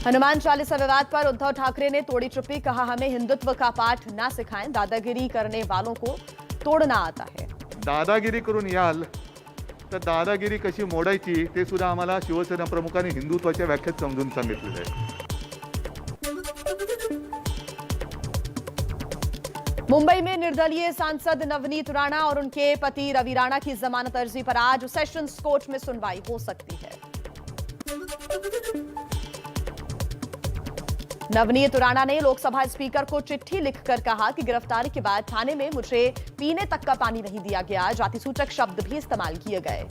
हनुमान चालीसा विवाद पर उद्धव ठाकरे ने तोड़ी चुप्पी, कहा हमें हिंदुत्व का पाठ ना सिखाएं, दादागिरी करने वालों को तोड़ना आता है। दादागिरी करून याल तर दादागिरी कशी मोडायची ते सुद्धा आम्हाला शिवसेना प्रमुखांनी हिंदुत्वाच्या व्याख्येत समजून सांगितलेलं आहे। मुंबई में निर्दलीय सांसद नवनीत राणा और उनके पति रवि राणा की जमानत अर्जी पर आज सेशंस कोर्ट में सुनवाई हो सकती है। नवनीत राणा ने लोकसभा स्पीकर को चिट्ठी लिखकर कहा कि गिरफ्तारी के बाद थाने में मुझे पीने तक का पानी नहीं दिया गया, जातिसूचक शब्द भी इस्तेमाल किए गए।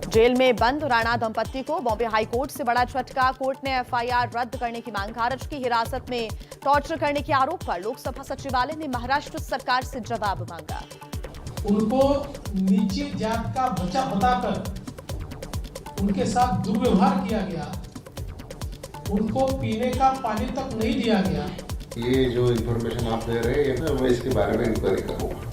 जेल में बंद राणा दंपत्ति को बॉम्बे हाईकोर्ट से बड़ा झटका, कोर्ट ने एफआईआर रद्द करने की मांग। खारज की हिरासत में टॉर्चर करने के आरोप पर लोकसभा सचिवालय ने महाराष्ट्र सरकार से जवाब मांगा। उनको नीची जात का बच्चा बताकर उनके साथ दुर्व्यवहार किया गया, उनको पीने का पानी तक नहीं दिया गया। ये जो इन्फॉर्मेशन आप दे रहे हैं मैं इसके बारे में इंक्वायरी करूंगा।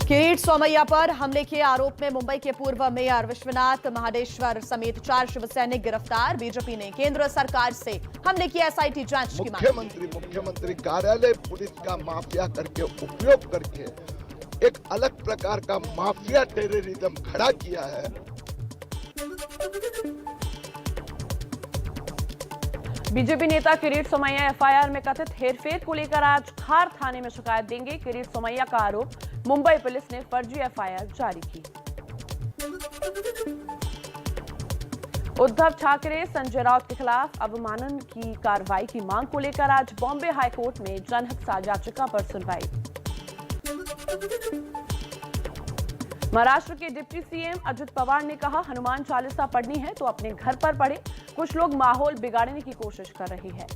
किरीट सोमैया पर हमले के आरोप में मुंबई के पूर्व मेयर विश्वनाथ महाडेश्वर समेत 4 शिवसैनिक गिरफ्तार। बीजेपी ने केंद्र सरकार से हमले की एसआईटी जांच की मांग की। मुख्यमंत्री कार्यालय पुलिस का माफिया करके उपयोग करके एक अलग प्रकार का माफिया टेररिज्म खड़ा किया है। बीजेपी नेता किरीट सोमैया एफआईआर में कथित हेरफेर को लेकर आज खार थाने में शिकायत देंगे। किरीट सोमैया का आरोप, मुंबई पुलिस ने फर्जी एफआईआर जारी की। उद्धव ठाकरे संजय राउत के खिलाफ अवमानना की कार्रवाई की मांग को लेकर आज बॉम्बे हाईकोर्ट में जनहित याचिका पर सुनवाई। महाराष्ट्र के डिप्टी सीएम अजित पवार ने कहा, हनुमान चालीसा पढ़नी है तो अपने घर पर पढ़े, कुछ लोग माहौल बिगाड़ने की कोशिश कर रहे हैं।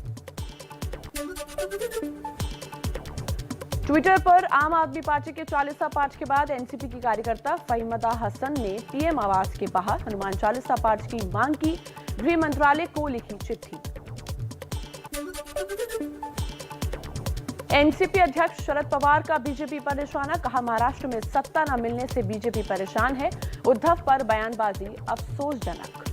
ट्विटर पर आम आदमी पार्टी के चालीसा पाठ के बाद एनसीपी की कार्यकर्ता फहीमदा हसन ने पीएम आवास के बाहर हनुमान चालीसा पाठ की मांग की। गृह मंत्रालय को लिखी चिट्ठी। एनसीपी अध्यक्ष शरद पवार का बीजेपी पर निशाना, कहा महाराष्ट्र में सत्ता न मिलने से बीजेपी परेशान है। उद्धव पर बयानबाजी अफसोसजनक।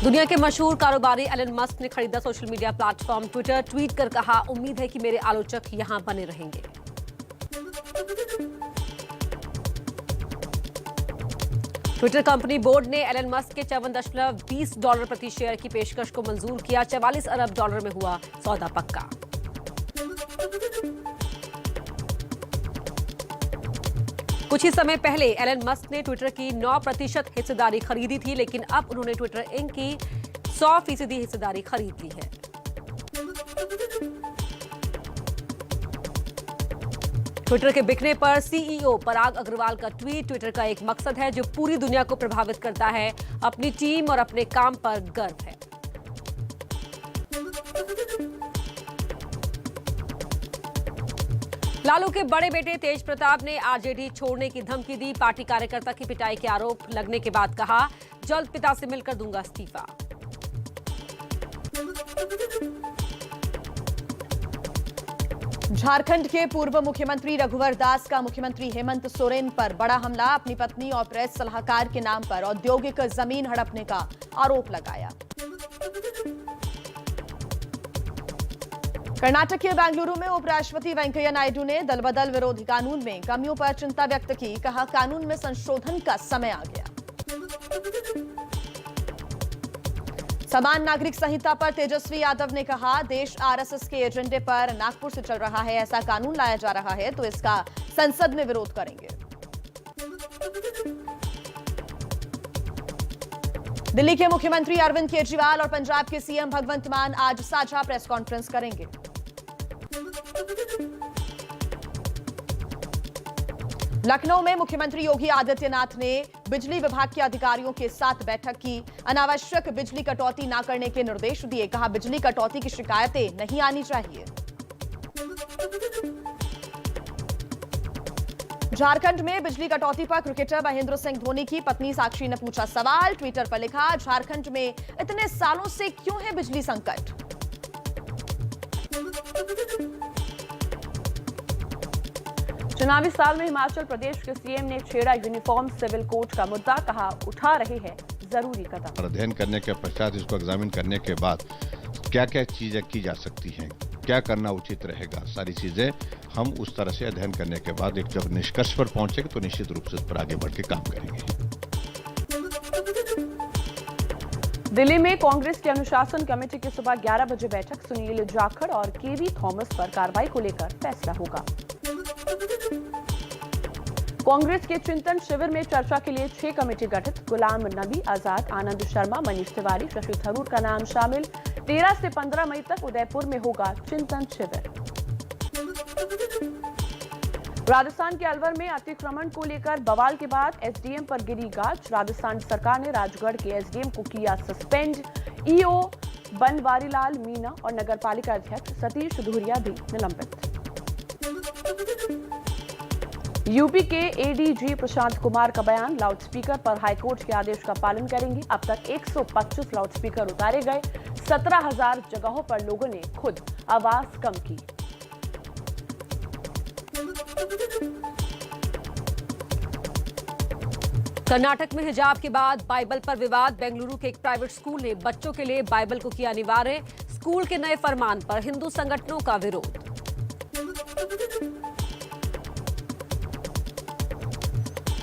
दुनिया के मशहूर कारोबारी एलन मस्क ने खरीदा social media platform Twitter. Tweet कर कहा, उम्मीद है कि मेरे आलोचक यहां बने रहेंगे। ट्विटर कंपनी बोर्ड ने एलन मस्क के $54.20 प्रति शेयर की पेशकश को मंजूर किया। $44 अरब में हुआ सौदा पक्का। कुछ ही समय पहले एलन मस्क ने ट्विटर की 9% हिस्सेदारी खरीदी थी, लेकिन अब उन्होंने ट्विटर इंक की 100% हिस्सेदारी खरीद ली है। ट्विटर के बिकने पर सीईओ पराग अग्रवाल का ट्वीट, ट्विटर का एक मकसद है जो पूरी दुनिया को प्रभावित करता है, अपनी टीम और अपने काम पर गर्व है। लालू के बड़े बेटे तेज प्रताप ने आरजेडी छोड़ने की धमकी दी। पार्टी कार्यकर्ता की पिटाई के आरोप लगने के बाद कहा, जल्द पिता से मिलकर दूंगा इस्तीफा। झारखंड के पूर्व मुख्यमंत्री रघुवर दास का मुख्यमंत्री हेमंत सोरेन पर बड़ा हमला, अपनी पत्नी और प्रेस सलाहकार के नाम पर औद्योगिक जमीन हड़पने का आरोप लगाया। कर्नाटक के बेंगलुरु में उपराष्ट्रपति वेंकैया नायडू ने दलबदल विरोधी कानून में कमियों पर चिंता व्यक्त की, कहा कानून में संशोधन का समय आ गया। समान नागरिक संहिता पर तेजस्वी यादव ने कहा, देश आरएसएस के एजेंडे पर नागपुर से चल रहा है, ऐसा कानून लाया जा रहा है तो इसका संसद में विरोध करेंगे। दिल्ली के मुख्यमंत्री अरविंद केजरीवाल और पंजाब के सीएम भगवंत मान आज साझा प्रेस कॉन्फ्रेंस करेंगे। लखनऊ में मुख्यमंत्री योगी आदित्यनाथ ने बिजली विभाग के अधिकारियों के साथ बैठक की, अनावश्यक बिजली कटौती न करने के निर्देश दिए, कहा बिजली कटौती की शिकायतें नहीं आनी चाहिए। झारखंड में बिजली कटौती पर क्रिकेटर महेंद्र सिंह धोनी की पत्नी साक्षी ने पूछा सवाल। ट्विटर पर लिखा, झारखंड में इतने सालों से क्यों है बिजली संकट? चुनावी साल में हिमाचल प्रदेश के सीएम ने छेड़ा यूनिफॉर्म सिविल कोड का मुद्दा, कहा उठा रहे हैं जरूरी कदम। अध्ययन करने के पश्चात इसको एग्जामिन करने के बाद क्या क्या चीजें की जा सकती हैं, क्या करना उचित रहेगा, सारी चीजें हम उस तरह से अध्ययन करने के बाद एक जब निष्कर्ष पर पहुंचेंगे तो निश्चित रूप से उस पर आगे बढ़ के काम करेंगे। दिल्ली में कांग्रेस की अनुशासन कमेटी की सुबह 11 बजे बैठक, सुनील जाखड़ और केवी थॉमस पर कार्रवाई को लेकर फैसला होगा। कांग्रेस के चिंतन शिविर में चर्चा के लिए 6 कमेटी गठित, गुलाम नबी आजाद, आनंद शर्मा, मनीष तिवारी, शशि थरूर का नाम शामिल। 13 से 15 मई तक उदयपुर में होगा चिंतन शिविर। राजस्थान के अलवर में अतिक्रमण को लेकर बवाल के बाद एसडीएम पर गिरी गाज, राजस्थान सरकार ने राजगढ़ के एसडीएम को किया सस्पेंड। ईओ बनवारीलाल मीणा और नगरपालिका अध्यक्ष सतीश धूरिया भी निलंबित। यूपी के एडीजी प्रशांत कुमार का बयान, लाउडस्पीकर पर हाईकोर्ट के आदेश का पालन करेंगे। अब तक 125 लाउडस्पीकर उतारे गए, 17,000 जगहों पर लोगों ने खुद आवाज कम की। कर्नाटक में हिजाब के बाद बाइबल पर विवाद, बेंगलुरु के एक प्राइवेट स्कूल ने बच्चों के लिए बाइबल को किया अनिवार्य। स्कूल के नए फरमान पर हिंदू संगठनों का विरोध।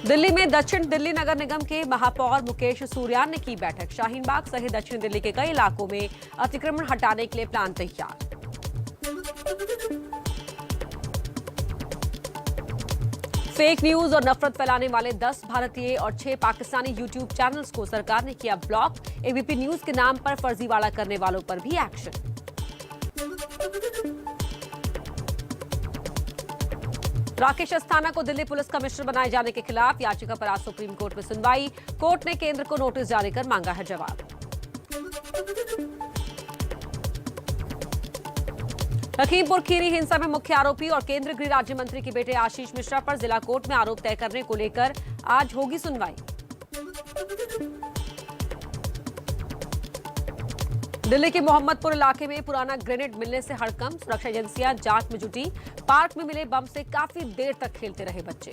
दिल्ली में दक्षिण दिल्ली नगर निगम के महापौर मुकेश सूर्यान ने की बैठक। शाहीन बाग सहित दक्षिण दिल्ली के कई इलाकों में अतिक्रमण हटाने के लिए प्लान तैयार। फेक न्यूज और नफरत फैलाने वाले 10 भारतीय और 6 पाकिस्तानी यूट्यूब चैनल्स को सरकार ने किया ब्लॉक। एबीपी न्यूज के नाम पर फर्जीवाड़ा करने वालों पर भी एक्शन। राकेश अस्थाना को दिल्ली पुलिस कमिश्नर बनाए जाने के खिलाफ याचिका पर आज सुप्रीम कोर्ट में सुनवाई। कोर्ट ने केंद्र को नोटिस जारी कर मांगा है जवाब। लखीमपुर खीरी हिंसा में मुख्य आरोपी और केंद्रीय गृह राज्य मंत्री के बेटे आशीष मिश्रा पर जिला कोर्ट में आरोप तय करने को लेकर आज होगी सुनवाई। दिल्ली के मोहम्मदपुर इलाके में पुराना ग्रेनेड मिलने से हड़कंप, सुरक्षा एजेंसियां जांच में जुटी। पार्क में मिले बम से काफी देर तक खेलते रहे बच्चे।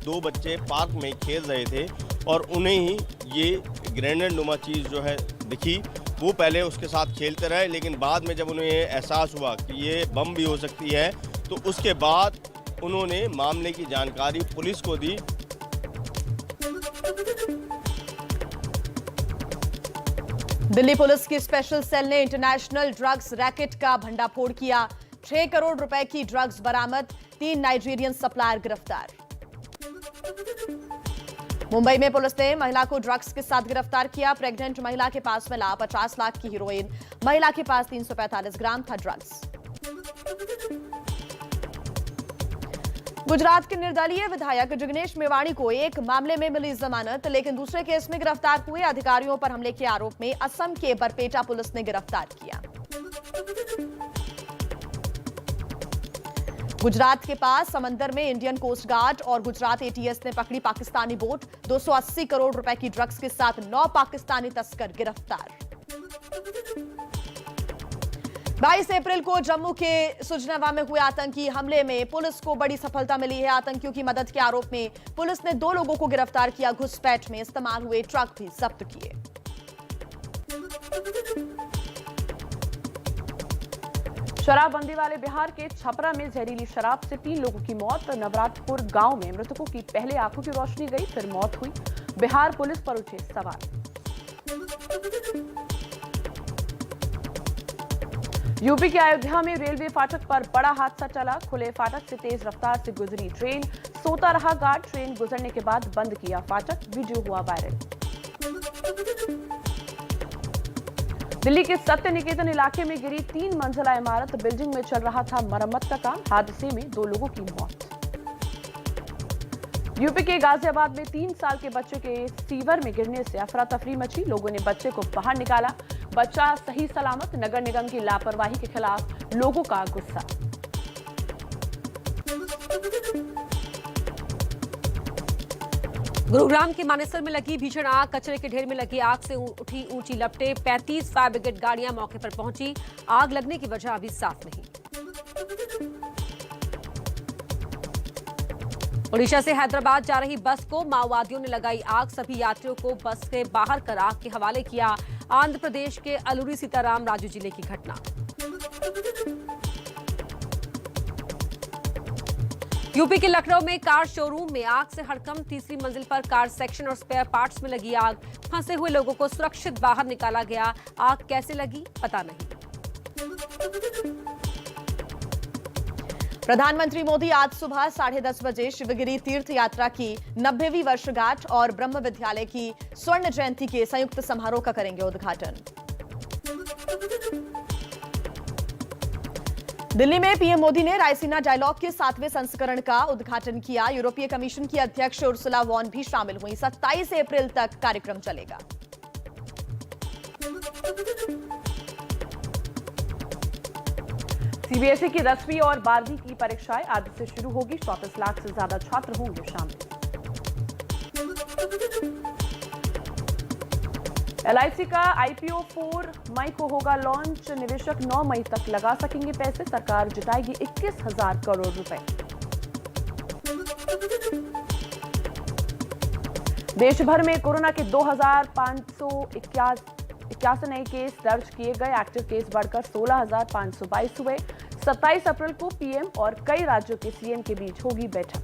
2 बच्चे पार्क में खेल रहे थे और उन्हें ही ये ग्रेनेड नुमा चीज जो है दिखी। वो पहले उसके साथ खेलते रहे, लेकिन बाद में जब उन्हें एहसास हुआ कि ये बम भी हो सकती है तो उसके बाद उन्होंने मामले की जानकारी पुलिस को दी। दिल्ली पुलिस की स्पेशल सेल ने इंटरनेशनल ड्रग्स रैकेट का भंडाफोड़ किया। 6 करोड़ रुपए की ड्रग्स बरामद, 3 नाइजीरियन सप्लायर गिरफ्तार। मुंबई में पुलिस ने महिला को ड्रग्स के साथ गिरफ्तार किया। प्रेग्नेंट महिला के पास मिला 50 लाख की हीरोइन। महिला के पास 345 ग्राम था ड्रग्स। गुजरात के निर्दलीय विधायक जिग्नेश मेवाणी को एक मामले में मिली जमानत, लेकिन दूसरे केस में गिरफ्तार हुए अधिकारियों पर हमले के आरोप में असम के बरपेटा पुलिस ने गिरफ्तार किया। गुजरात के पास समंदर में इंडियन कोस्ट गार्ड और गुजरात एटीएस ने पकड़ी पाकिस्तानी बोट। 280 करोड़ रुपए की ड्रग्स के साथ 9 पाकिस्तानी तस्कर गिरफ्तार। 22 अप्रैल को जम्मू के सुजनवा में हुए आतंकी हमले में पुलिस को बड़ी सफलता मिली है। आतंकियों की मदद के आरोप में पुलिस ने 2 लोगों को गिरफ्तार किया। घुसपैठ में इस्तेमाल हुए ट्रक भी जब्त किए। शराबबंदी वाले बिहार के छपरा में जहरीली शराब से 3 लोगों की मौत। नवरातपुर गांव में मृतकों की पहले आंखों की रोशनी गई, फिर मौत हुई। बिहार पुलिस पर उठे सवाल। यूपी के अयोध्या में रेलवे फाटक पर बड़ा हादसा टला। खुले फाटक से तेज रफ्तार से गुजरी ट्रेन, सोता रहा गार्ड। ट्रेन गुजरने के बाद बंद किया फाटक, वीडियो हुआ वायरल। दिल्ली के सत्य निकेतन इलाके में गिरी 3 मंजिला इमारत। बिल्डिंग में चल रहा था मरम्मत का काम। हादसे में 2 लोगों की मौत। यूपी के गाजियाबाद में 3 साल के बच्चे के सीवर में गिरने से अफरा तफरी मची। लोगों ने बच्चे को बाहर निकाला, बच्चा सही सलामत। नगर निगम की लापरवाही के खिलाफ लोगों का गुस्सा। गुरुग्राम के मानेसर में लगी भीषण आग, कचरे के ढेर में लगी आग से उठी ऊंची लपटें। 35 फायर ब्रिगेड गाड़ियां मौके पर पहुंची। आग लगने की वजह अभी साफ नहीं। ओडिशा से हैदराबाद जा रही बस को माओवादियों ने लगाई आग। सभी यात्रियों को बस से बाहर कर आग के हवाले किया। आंध्र प्रदेश के अलूरी सीताराम राजू जिले की घटना। यूपी के लखनऊ में कार शोरूम में आग से हड़कंप। तीसरी मंजिल पर कार सेक्शन और स्पेयर पार्ट्स में लगी आग। फंसे हुए लोगों को सुरक्षित बाहर निकाला गया। आग कैसे लगी पता नहीं। प्रधानमंत्री मोदी आज सुबह 10:30 बजे शिवगिरी तीर्थ यात्रा की 90वीं वर्षगांठ और ब्रह्म विद्यालय की स्वर्ण जयंती के संयुक्त समारोह का करेंगे उद्घाटन। दिल्ली में पीएम मोदी ने रायसीना डायलॉग के 7वें संस्करण का उद्घाटन किया। यूरोपीय कमीशन की अध्यक्ष उर्सुला वॉन भी शामिल हुई। 27 अप्रैल तक कार्यक्रम चलेगा। सीबीएसई की 10वीं और 12वीं की परीक्षाएं आज से शुरू होगी। 34 लाख से ज्यादा छात्र होंगे शामिल। एलआईसी का आईपीओ 4 मई को होगा लॉन्च। निवेशक 9 मई तक लगा सकेंगे पैसे। सरकार जुटाएगी 21,000 करोड़ रुपए। देश भर में कोरोना के 2,581 नए केस दर्ज किए गए। एक्टिव केस बढ़कर 16,522 हुए। 27 अप्रैल को पीएम और कई राज्यों के सीएम के बीच होगी बैठक।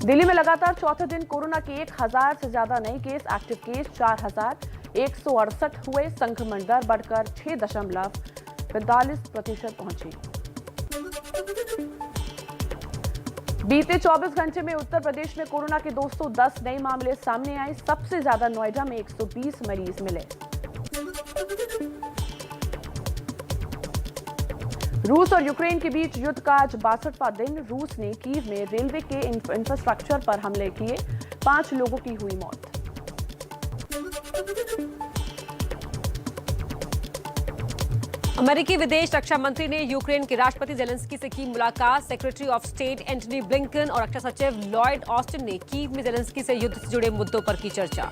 दिल्ली में लगातार चौथे दिन कोरोना के 1,000 से ज्यादा नए केस। एक्टिव केस 4,168 हुए। संक्रमण दर बढ़कर 6.45% पहुंची। बीते 24 घंटे में उत्तर प्रदेश में कोरोना के 210 नए मामले सामने आए। सबसे ज्यादा नोएडा में 120 मरीज मिले। रूस और यूक्रेन के बीच युद्ध का आज 62वां दिन। रूस ने कीव में रेलवे के इंफ्रास्ट्रक्चर पर हमले किए। 5 लोगों की हुई मौत। अमेरिकी विदेश रक्षा मंत्री ने यूक्रेन के राष्ट्रपति जेलेंस्की से की मुलाकात। Secretary of state Antony Blinken और रक्षा सचिव लॉयड ऑस्टिन ने कीव में जेलेंस्की से युद्ध से जुड़े मुद्दों पर की चर्चा।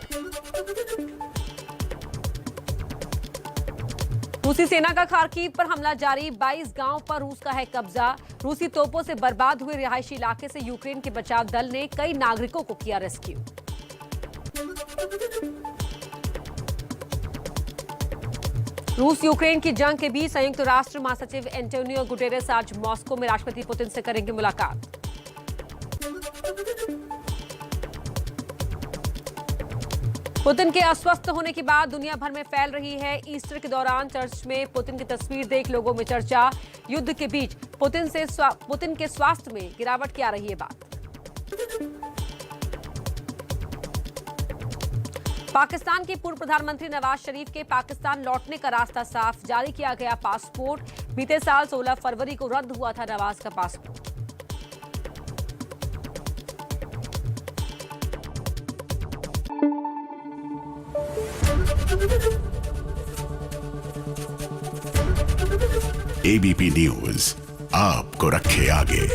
रूसी सेना का खार्किव पर हमला जारी। 22 गांव पर रूस का है कब्जा। रूसी तोपों से बर्बाद हुए रिहायशी इलाके से यूक्रेन के बचाव दल ने कई नागरिकों को किया रेस्क्यू। रूस यूक्रेन की जंग के बीच संयुक्त राष्ट्र महासचिव एंटोनियो गुटेरेस आज मॉस्को में राष्ट्रपति पुतिन से करेंगे मुलाकात। पुतिन के अस्वस्थ होने के बाद दुनिया भर में फैल रही है। ईस्टर के दौरान चर्च में पुतिन की तस्वीर देख लोगों में चर्चा। युद्ध के बीच पुतिन के स्वास्थ्य में गिरावट की आ रही है बात। पाकिस्तान के पूर्व प्रधानमंत्री नवाज शरीफ के पाकिस्तान लौटने का रास्ता साफ। जारी किया गया पासपोर्ट। बीते साल 16 फरवरी को रद्द हुआ था नवाज का पासपोर्ट। एबीपी न्यूज आपको रखे आगे।